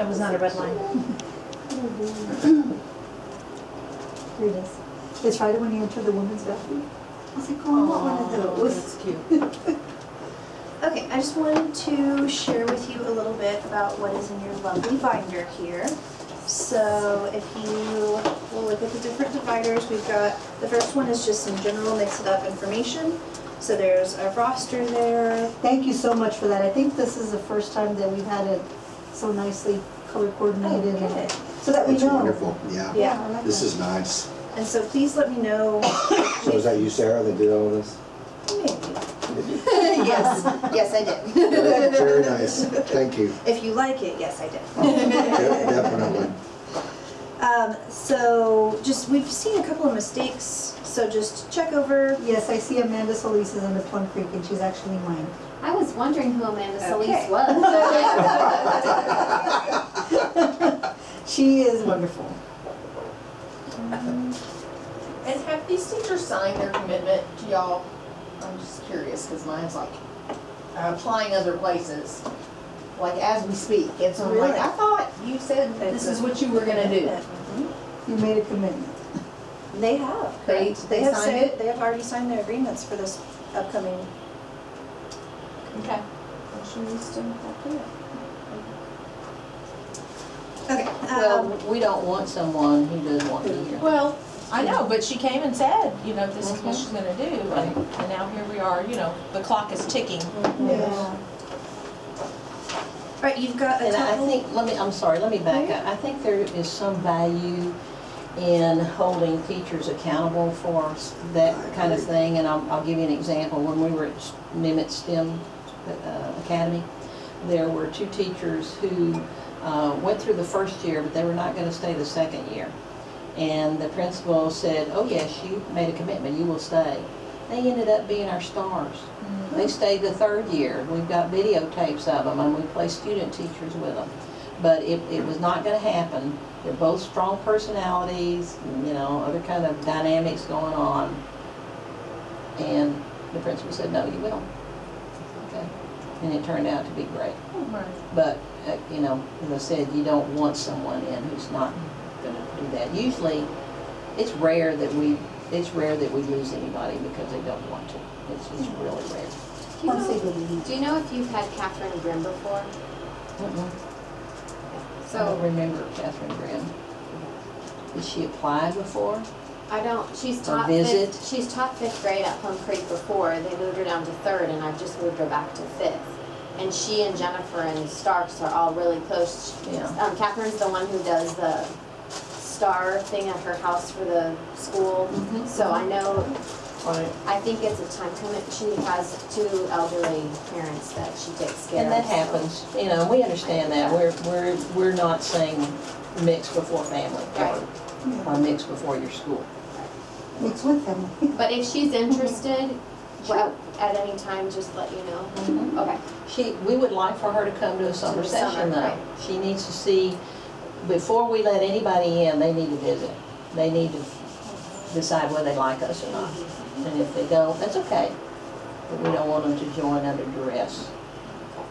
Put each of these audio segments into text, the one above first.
That was not a red line. Here it is. It's right when you enter the women's bathroom. I was like, oh, I want one of those. That's cute. Okay, I just wanted to share with you a little bit about what is in your lovely binder here. So if you will look at the different dividers, we've got, the first one is just some general mix-it-up information. So there's a roster there. Thank you so much for that. I think this is the first time that we've had it so nicely color coordinated. Okay. So that we It's know. wonderful, yeah. Yeah. I like This that. is nice. And so please let me know. So is that you, Sarah, that did all this? Yes, yes I did. Very nice, thank you. If you like it, yes I did. Definitely. So just, we've seen a couple of mistakes, so just check over. Yes, I see Amanda Solis is under Plum Creek and she's actually mine. I was wondering who Amanda Solis Okay. was. She is wonderful. And have these teachers signed their commitment to y'all? I'm just curious, because mine's like applying other places, like as we speak. And so I'm like, Really? I thought you said this is what you were gonna do. You made a commitment. They have. They have signed said, it? they have already signed their agreements for this upcoming. Okay. Well, she needs to have to do it. Okay. Well, we don't want someone who doesn't want to be here. Well, I know, but she came and said, you know, this is what she's gonna do, and now here we are, you know, the clock is ticking. Yeah. Right, you've got a And I couple. think, let me back up. I think there is some value in holding teachers accountable for that kind of thing. And I'll give you an example. When we were at Nimitz STEM Academy, there were 2 teachers who went through the first year, but they were not going to stay the second year. And the principal said, oh yes, you made a commitment, you will stay. They ended up being our stars. They stayed the 3rd year. We've got videotapes of them, and we play student teachers with them. But it was not going to happen. They're both strong personalities, you know, other kind of dynamics going on. And the principal said, no, you will. Okay. And it turned out to be great. But, you know, as I said, you don't want someone in who's not going to do that. Usually, it's rare that we lose anybody because they don't want to. It's really rare. Do you know if you've had Catherine Grimm before? I don't remember Catherine Grimm. Did she apply before? I don't, she's Or taught visit? she's taught 5th grade at Plum Creek before. They moved her down to 3rd and I've just moved her back to 5th. And she and Jennifer and Starks are all really close. Yeah. Catherine's the one who does the star thing at her house for the school. So I know, Right. I think it's a time commitment. She has 2 elderly parents that she takes care And of. that happens, you know, we understand that. We're not saying mix before family or mix before your school. Mix with them. But if she's interested, well, at any time, just let you know. Okay. We would like for her to come to a summer the summer, session though. right. She needs to see, before we let anybody in, they need to visit. They need to decide whether they like us or not. And if they don't, that's okay. But we don't want them to join under duress.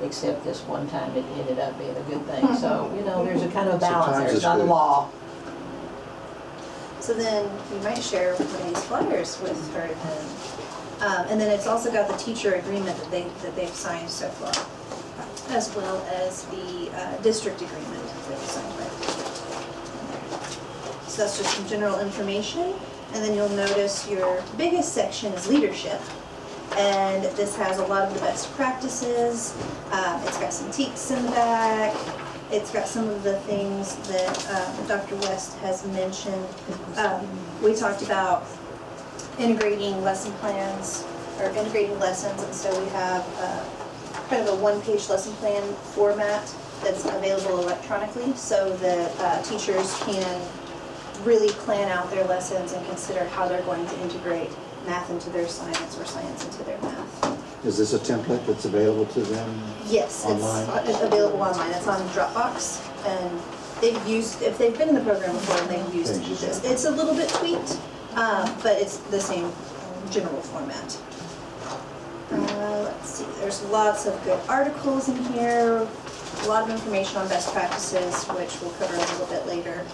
Except this one time it ended up being a good thing. So, you know, there's a kind of balance Sometimes there. It's it's not a good. law. So then you might share one of these flyers with her then. And then it's also got the teacher agreement that they've signed so far, as well as the district agreement that they've signed by the district. So that's just some general information. And then you'll notice your biggest section is leadership. And this has a lot of the best practices. It's got some teaks in the back. It's got some of the things that Dr. West has mentioned. We talked about integrating lesson plans, or integrating lessons, and so we have kind of a one-page lesson plan format that's available electronically, so that teachers can really plan out their lessons and consider how they're going to integrate math into their science or science into their math. Is this a template that's available to them? Yes, Online? it's available online. It's on Dropbox, and if they've been in the program before, and they've used They've used this. it. It's a little bit tweaked, but it's the same general format. Let's see, there's lots of good articles in here. A lot of information on best practices, which we'll cover a little bit later.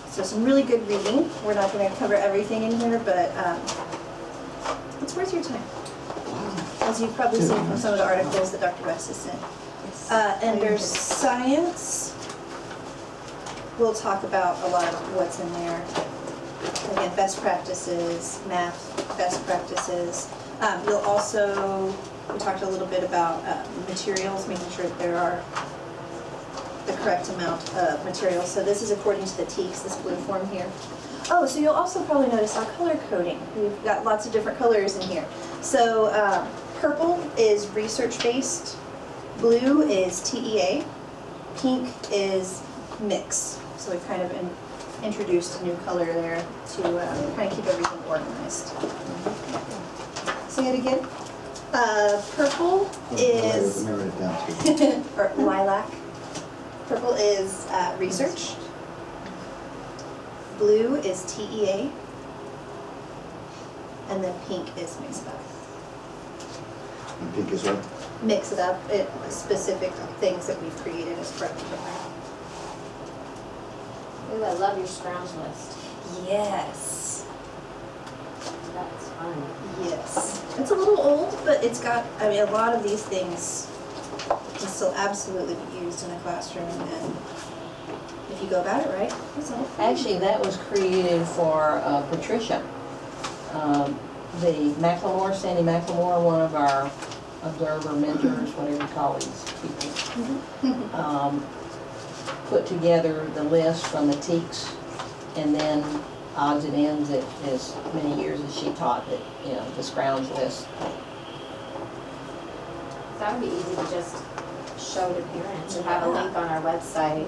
So some really good reading. We're not going to cover everything in here, but it's worth your time, as you've probably seen from some of the articles that Dr. West has sent. Under science, we'll talk about a lot of what's in there. Again, best practices, math, best practices. You'll also, we talked a little bit about materials, making sure that there are the correct amount of materials. So this is according to the TEACS, this blue form here. Oh, so you'll also probably notice our color coding. We've got lots of different colors in here. So purple is research-based, blue is TEA, pink is mix. So we've kind of introduced a new color there to kind of keep everything organized. Say it again. Purple is, Let me write it down too. or lilac. Purple is research. Blue is TEA. And then pink is mix it up. And pink is what? Mix it up, specific things that we've created as part of the program. Ooh, I love your scrounge list. Yes. That's fun. Yes. It's a little old, but it's got, I mean, a lot of these things can still absolutely be used in a classroom, and if you go about it right, it's all fun. Actually, that was created for Patricia. The McLemore, Sandy McLemore, one of our observer mentors, whatever you call these people, put together the list from the TEACS, and then odds and ends it as many years as she taught it, you know, the scrounge list. That would be easy to just show to parents and have a link on our website.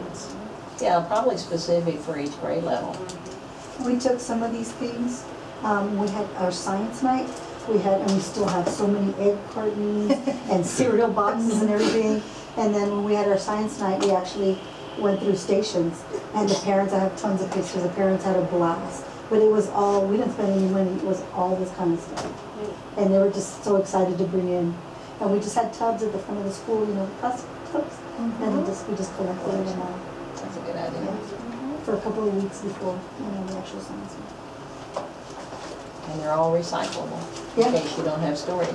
Yeah, probably specific for each grade level. We took some of these things, we had our science night, and we still have so many egg cartons and cereal boxes and everything. And then when we had our science night, we actually went through stations, and the parents, I have tons of pictures, the parents had a blast. But it was all, we didn't spend any money, it was all this kind of stuff. And they were just so excited to bring in. And we just had tubs at the front of the school, you know, plastic tubs. And we just collected them all That's a good idea. for a couple of weeks before, the actual science night. And they're all recyclable, Yeah. in case you don't have storage.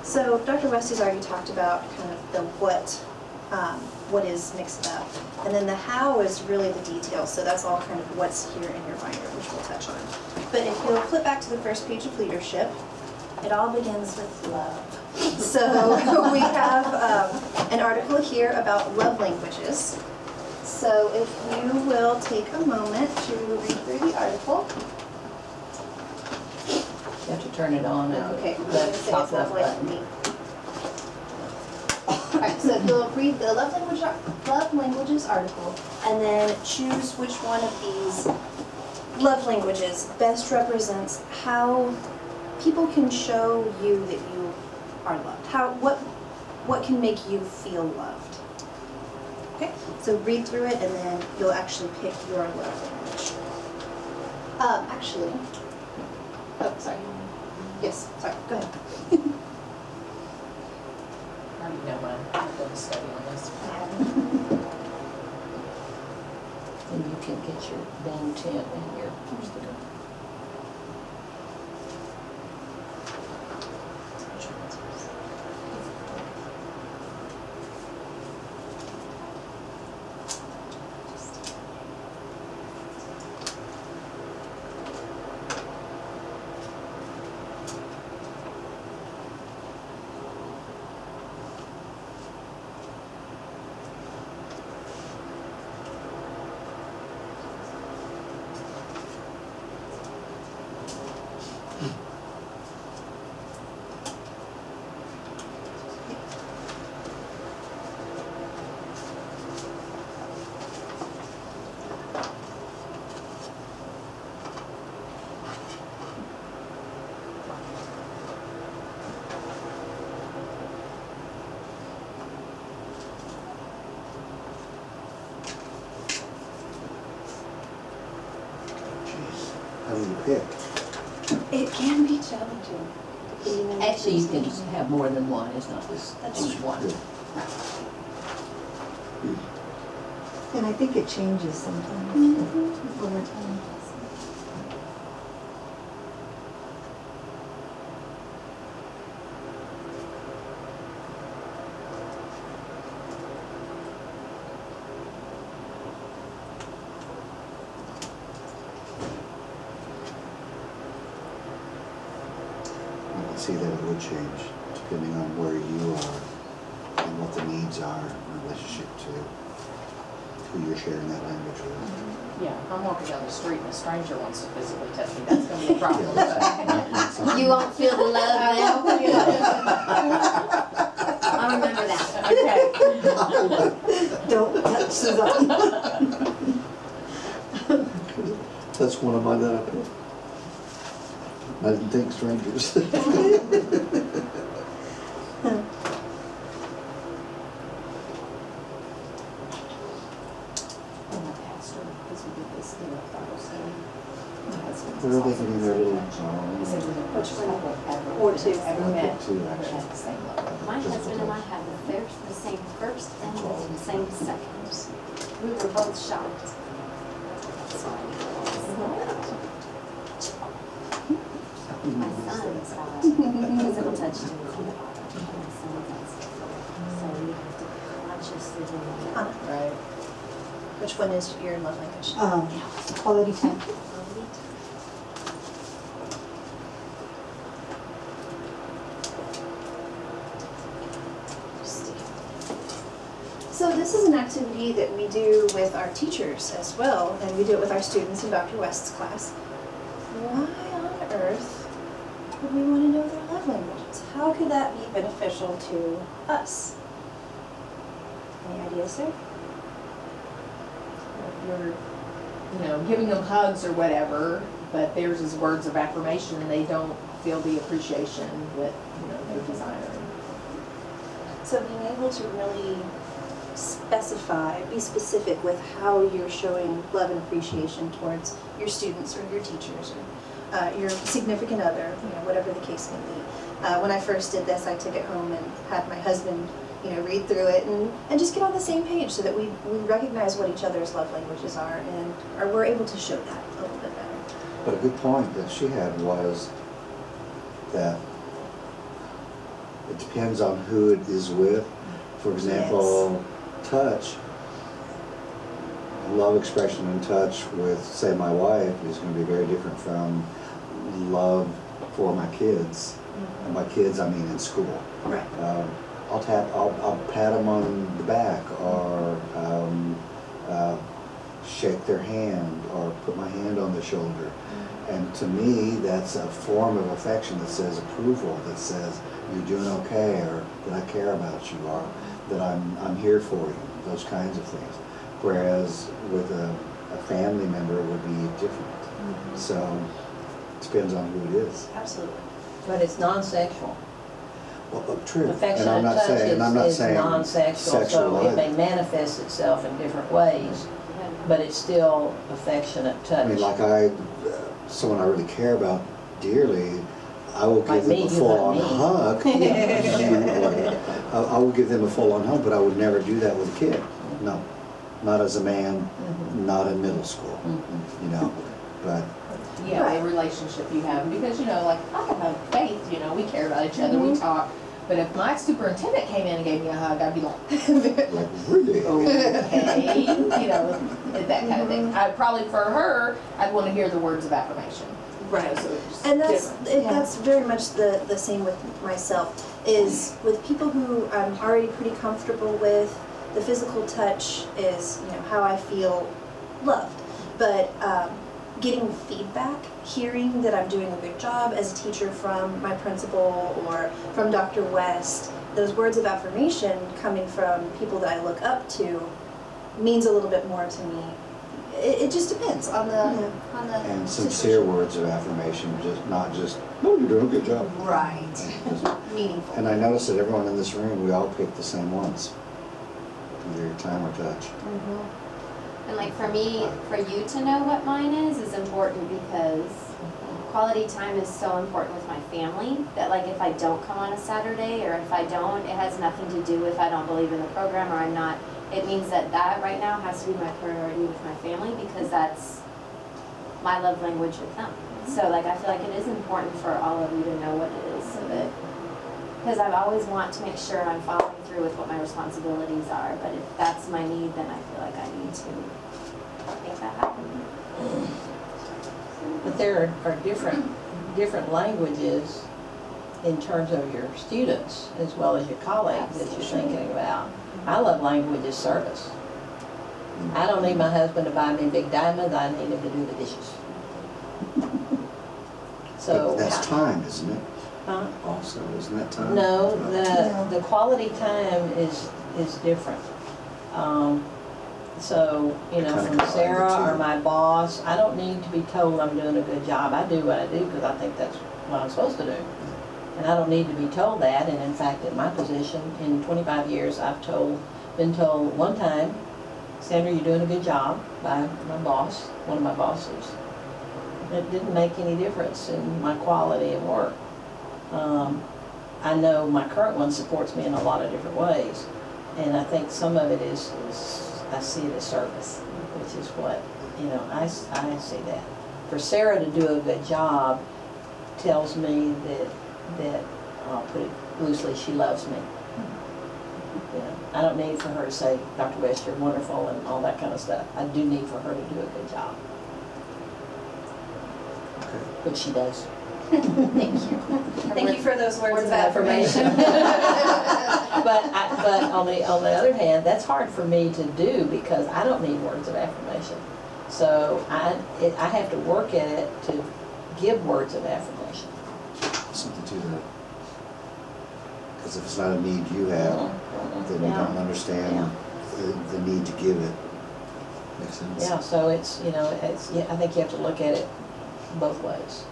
So Dr. West has already talked about kind of the what is mixed up. And then the how is really the details. So that's all kind of what's here in your binder, which we'll touch on. But if you'll flip back to the first page of leadership, it all begins with love. So we have an article here about love languages. So if you will take a moment to read through the article. You have to turn it on at Okay, I'm the gonna say top it's not left like button. me. Alright, so you'll read the love languages article, and then choose which one of these love languages best represents how people can show you that you are loved. What can make you feel loved? Okay, so read through it, and then you'll actually pick your love language. Actually, oh, sorry. Yes, sorry, go ahead. I already know mine. I've done a study on this. And you can get your name tint and your How do you pick? It can be challenging. Actually, you can have more than one, it's not just one. Good. And I think it changes sometimes over time. I can see that it would change depending on where you are and what the needs are in relationship to who you're sharing that language with. Yeah, if I'm walking down the street and a stranger wants to physically touch me, that's gonna be a problem. but- You won't feel the love then? I'll remember that. Okay. Don't touch Suzanne. That's one of my that I didn't think strangers. I'm a pastor, because we did this in a Bible study. My husband's Where are they also getting their little, He said we're the Which first one? couple ever. Or that two. has Ever met, Two, ever actually. had the same level. My husband and I had the same first and the same second. We were both shocked. My son's physical touch to his other part. My son does. So we have to consciously do that. Anna, Right. which one is your love language? Quality time. So this is an activity that we do with our teachers as well, and we do it with our students in Dr. West's class. Why on earth would we want to know their love languages? How could that be beneficial to us? Any ideas there? You're, giving them hugs or whatever, but theirs is words of affirmation, and they don't feel the appreciation that, they're desiring. So being able to really be specific with how you're showing love and appreciation towards your students or your teachers or your significant other, whatever the case may be. When I first did this, I took it home and had my husband, read through it and just get on the same page so that we recognize what each other's love languages are and we're able to show that a little bit better. but a good point that she had was that it depends on who it is with. For example, touch, love expression and touch with, say, my wife is going to be very different from love for my kids. And by kids, I mean in school. Right. I'll pat them on the back or shake their hand or put my hand on their shoulder. And to me, that's a form of affection that says approval, that says you're doing okay, or that I care about you, or that I'm here for you, those kinds of things. Whereas with a family member, it would be different. So it depends on who it is. Absolutely. But it's non-sexual. Well, true. Affectionate And I'm not touch saying, and I'm not is saying non-sexual, sexual so it may either. manifest itself in different ways, but it's still affectionate I touch. mean, like someone I really care about dearly, I will Like give them me, a you full-on hug me. hug. I will give them a full-on hug, but I would never do that with a kid. No, not as a man, not in middle school, but Yeah, Right. the relationship you have, because, like, I can hug Faith, we care about each other, we talk. But if my superintendent came in and gave me a hug, I'd be like, like, really? okay, that kind of thing. Probably for her, I'd want to hear the words of affirmation. Right. So it's And that's different. that's very much the same with myself, is with people who I'm already pretty comfortable with, the physical touch is, how I feel loved. But getting feedback, hearing that I'm doing a good job as a teacher from my principal or from Dr. West, those words of affirmation coming from people that I look up to means a little bit more to me. It just depends on the And sincere situation. words of affirmation, not just, oh, you're doing a good job. Right. Meaningful. And I noticed that everyone in this room, we all picked the same ones. Either time or touch. And like for me, for you to know what mine is important because quality time is so important with my family that like if I don't come on a Saturday or if I don't, it has nothing to do with I don't believe in the program or I'm not. It means that right now has to be my priority with my family because that's my love language with them. So like I feel like it is important for all of you to know what it is so that, because I always want to make sure I'm following through with what my responsibilities are, but if that's my need, then I feel like I need to make that happen. But there are different languages in terms of your students as well as your colleagues that you're thinking about. I love language as service. I don't need my husband to buy me big diamonds, I need him to do the dishes. So. But that's time, isn't it? Huh? Also, isn't that time? No, the quality time is different. So, you know, Kinda from combine the Sarah or two. my boss, I don't need to be told I'm doing a good job. I do what I do because I think that's what I'm supposed to do. And I don't need to be told that, and in fact, in my position, in 25 years, I've been told one time, Sandra, you're doing a good job, by my boss, one of my bosses. It didn't make any difference in my quality of work. I know my current one supports me in a lot of different ways, and I think some of it is I see it as service, which is what, you know, I see that. For Sarah to do a good job tells me that I'll put it loosely, she loves me. You know, I don't need for her to say, Dr. West, you're wonderful and all that kind of stuff. I do need for her to do a good job, which she does. Thank you. Thank you for those words of affirmation. But on the other hand, that's hard for me to do because I don't need words of affirmation. So I have to work at it to give words of affirmation. Something to that. Because if it's not a need you have, then you don't understand the need to give it. Makes sense? Yeah, so it's, you know, yeah, I think you have to look at it both ways.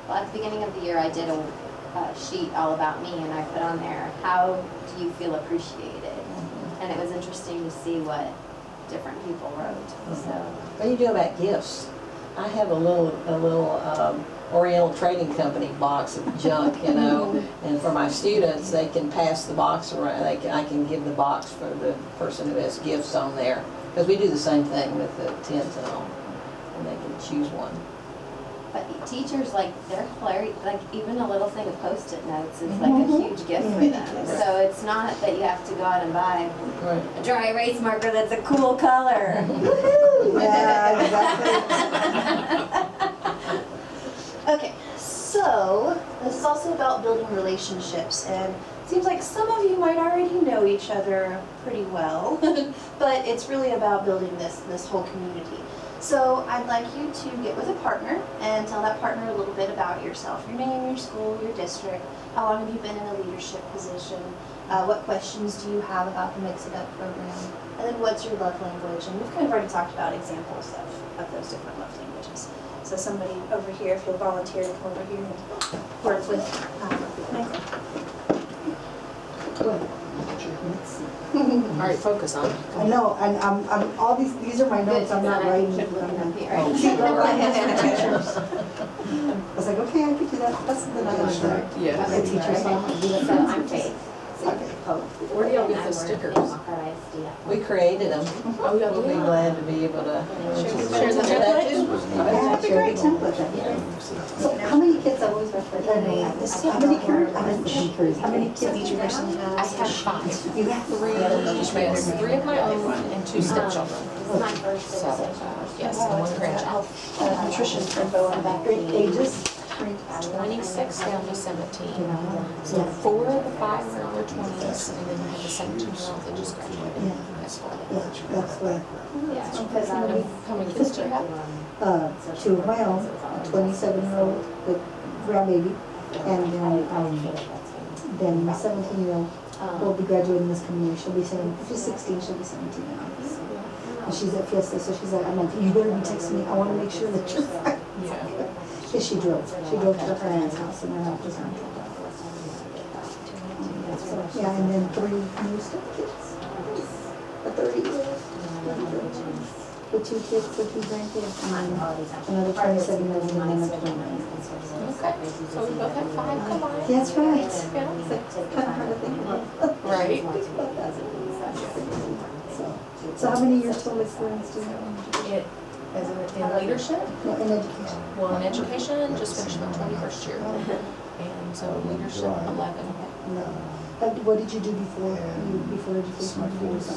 Well, at the beginning of the year, I did a sheet all about me, and I put on there, how do you feel appreciated? And it was interesting to see what different people wrote, so. What do you do about gifts? I have a little Oriental Trading Company box of junk, you know, and for my students, they can pass the box around. I can give the box for the person who has gifts on there, because we do the same thing with the tents and all, and they can choose one. But teachers, like, they're hilarious, like, even a little thing of Post-it notes is like a huge gift for them. So it's not that you have to go out and buy Right. a dry erase marker that's a cool color. Yeah, exactly. Okay, so this is also about building relationships, and it seems like some of you might already know each other pretty well, but it's really about building this whole community. So I'd like you to get with a partner and tell that partner a little bit about yourself, your name, your school, your district, how long have you been in a leadership position, what questions do you have about the Mix It Up program, and then what's your love language, and we've kind of already talked about examples of those different love languages. So somebody over here, if you'll volunteer to come over here and work with Michael. All right, focus on. I know, and I'm, all these are my notes, I'm not writing. Keep looking up here. Oh, see, they're right next to teachers. I was like, okay, I could do that, that's the next one. Yeah. The teacher, so I'm gonna do that. So I'm Faith. Where do y'all get the stickers? We created them. Oh, y'all We'll be did? glad to be able to. Share the template? Yeah, share the template then. So how many kids, I've always referred, how many kids, how many kids Each person I has. have 5. you have? Yes, 3 of my own and 2 stepchildren. This is my first So, citizenship. yes, and 1 grandchild. Nutrition info on that. Great ages? 26 down to 17. So 4 of the 5 are in their 20s, and then you have a 17-year-old that just graduated high school. Yeah, that's what, Yeah, because And how many kids do you have? 2 of my own, a 27-year-old, the grandbaby, and then my 17-year-old will be graduating this coming year. She'll be 16, she'll be 17 now. And she's at Fiesta, so she's like, I'm like, you better be texting me, I want to make sure that you're fine. Yeah. Because she drove to her parents' house and then out to town. Yeah, and then 3 new step kids. A 30-year-old. with 2 kids, so 2 grandkids, and another 27 years and then another 29. Okay, so we both have 5 combined. That's right. Yeah. It's kind of hard to think about. Right. Think about that. So how many years total experience do you have? It, as in leadership, No, in education? well, in education, just finished my 21st year. And so leadership, 11. No. What did you do before education? Did you do something else?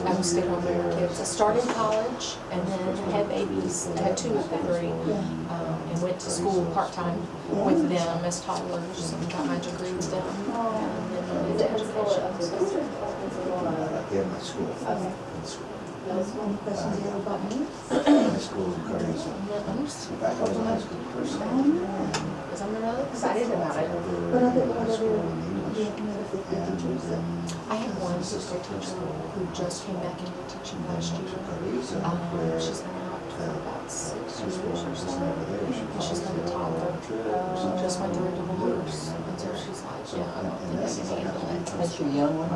I was staying home with my kids. I started college and then I had babies. I had 2 of the 3. And went to school part-time with them as toddlers and got my degree with them. And then went into education. In my school. Okay. In school. Any questions you have about me? My school in Crazy. I'm just, In fact, I was a high school person. because I'm really excited about it. What other, do you have any other fifth grade teachers? I had one sister teacher who just came back into teaching last year. She's been out for about 6 years or so. And she's not a toddler. She just went through a divorce. And so she's like, yeah, I don't think I can handle it. That's your young one?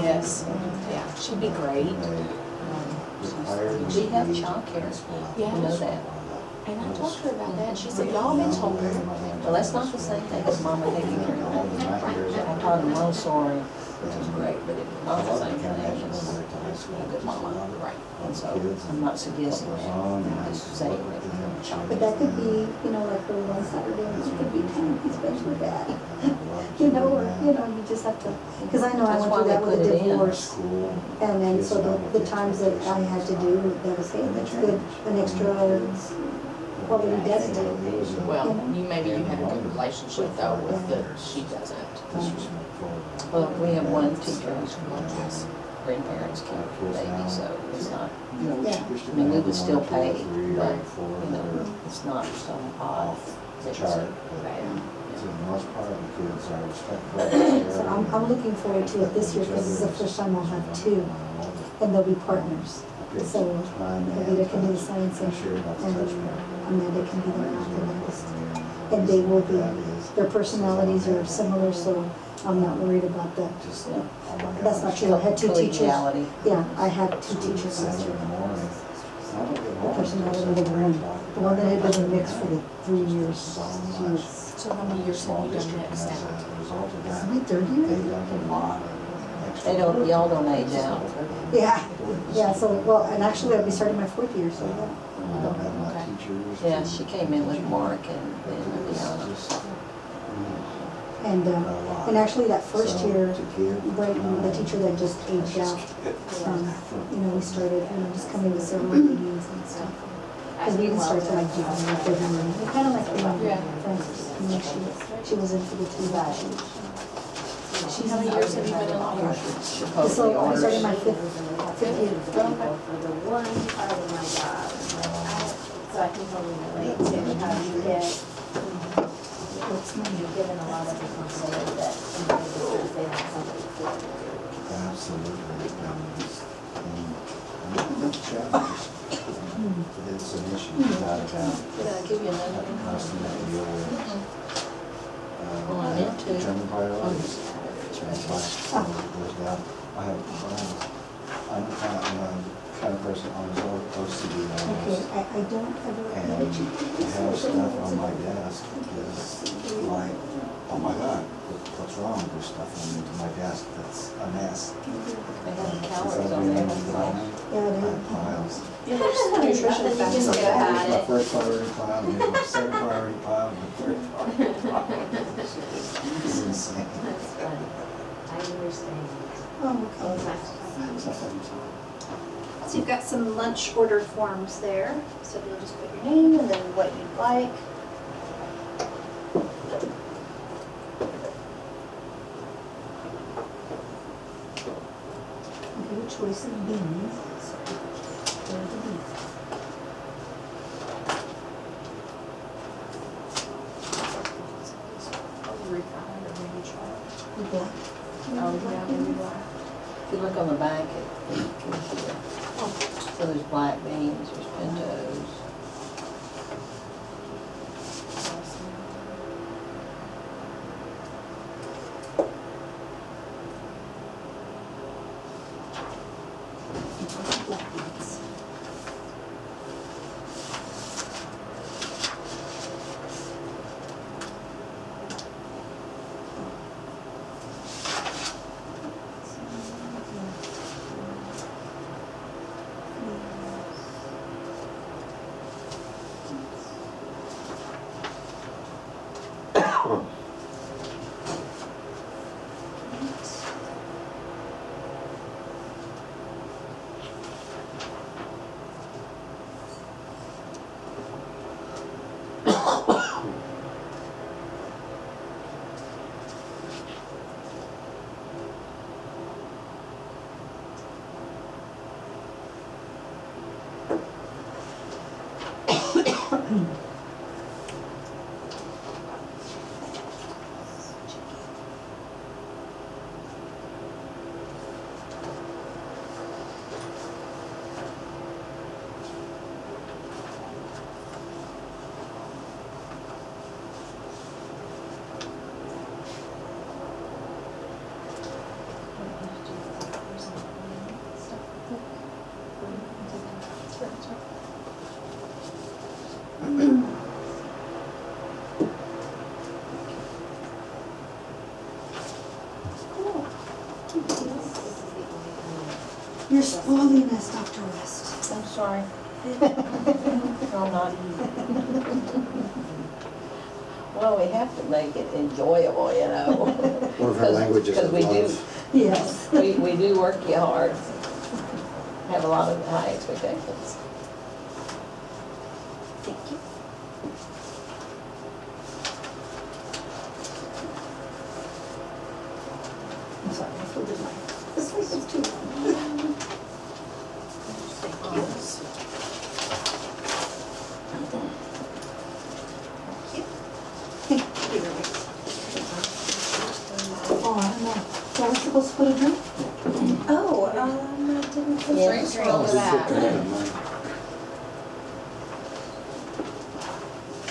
Yes, yeah, she'd be great. We have childcare, you know that. And I talked to her about that. She said, y'all been told. Well, that's not the same thing as mama taking care of that. I taught in Montessori, which was great, but it's not the same thing as a good mama. Right. And so I'm not suggesting that, I'm just saying that. But that could be, like for one Saturday, it could be kind of especially bad. Or, you just have to, because I know I That's went through why that they with put a it in. divorce. And then, so the times that I had to do, that was, hey, that's good, an extra quality desk day. Well, maybe you have a good relationship though with the, she doesn't. Well, we have one teacher whose grandparents keep babies, so it's not, I mean, we would still pay, but, it's not some odd Chart. thing. For the most part, the kids are respectful. So I'm looking forward to it this year, because this is the first time I'll have 2, and they'll be partners. So Avita can do the science and Amanda can be the math. And they will be, their personalities are similar, so I'm not worried about that. That's not true, I had 2 teachers. Collegiality. Yeah, I had 2 teachers last year. The personality of the one that had been in the mix for the 3 years. She was, So how many years have you done next now? this is my 3rd year. They don't, y'all don't age out. Yeah, so, well, and actually I'll be starting my 4th year, so yeah. I don't have my teachers. Yeah, she came in with Mark and Liana. And actually that first year, right, the teacher that just aged out, we started, just coming to several meetings and stuff. Because we didn't start till like January, February. We kind of like, Frances, she was in for the 2 last year. How many years have you been in here? So I started my 5th year. For the one part of my job, so I can totally relate to how you get, you're given a lot of responsibility that individuals, they have something to do. Absolutely. It's challenges. It's an issue, without a doubt. Did I give you another Having one? constantly deal with. Well, I meant to. Determine priorities. That's why there's that. I have friends. I'm the kind of person on his OCD Okay, almost. I don't ever And let you. to have stuff on my desk is like, oh my God, what's wrong? There's stuff on my desk that's a mess. They have calories on there. Yeah, I I do. have piles. Yeah, there's nutrition Nothing you facts can on do that. about My it. first priority pile, and then my second priority pile, and the third priority pile. It's insane. That's funny. I understand. Oh, Oh, okay. it's nice. So you've got some lunch order forms there, so you'll just put your name and then what you'd like. Okay, choice of beans. There's the beans. Refined or maybe charred. The black. Oh, yeah, maybe black. If you look on the back, it gives you, so there's black beans, there's pintos. Black beans. You're spoiling us, Dr. West. I'm sorry. I'm not. Well, we have to make it enjoyable, you know. One of her languages Because of we do, love. Yes. we do work you hard. Have a lot of high expectations. Thank you. I'm sorry, I filled my, this week is too long. Thank you. Thank you. Oh, I don't know. So we're supposed to put a drink? Oh, I didn't put Yeah, drinks drink. wrong with Just put that. that in mine.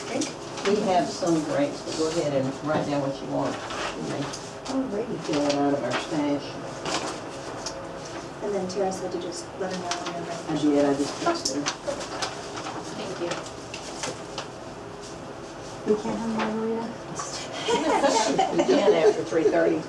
Drink? We have some drinks, but go ahead and write down what you want. We may already fill it out of our stash. And then Tara said to just let her know when I you're ready. did, I just texted her. Thank you. We can't have margarita? We can after 3:30.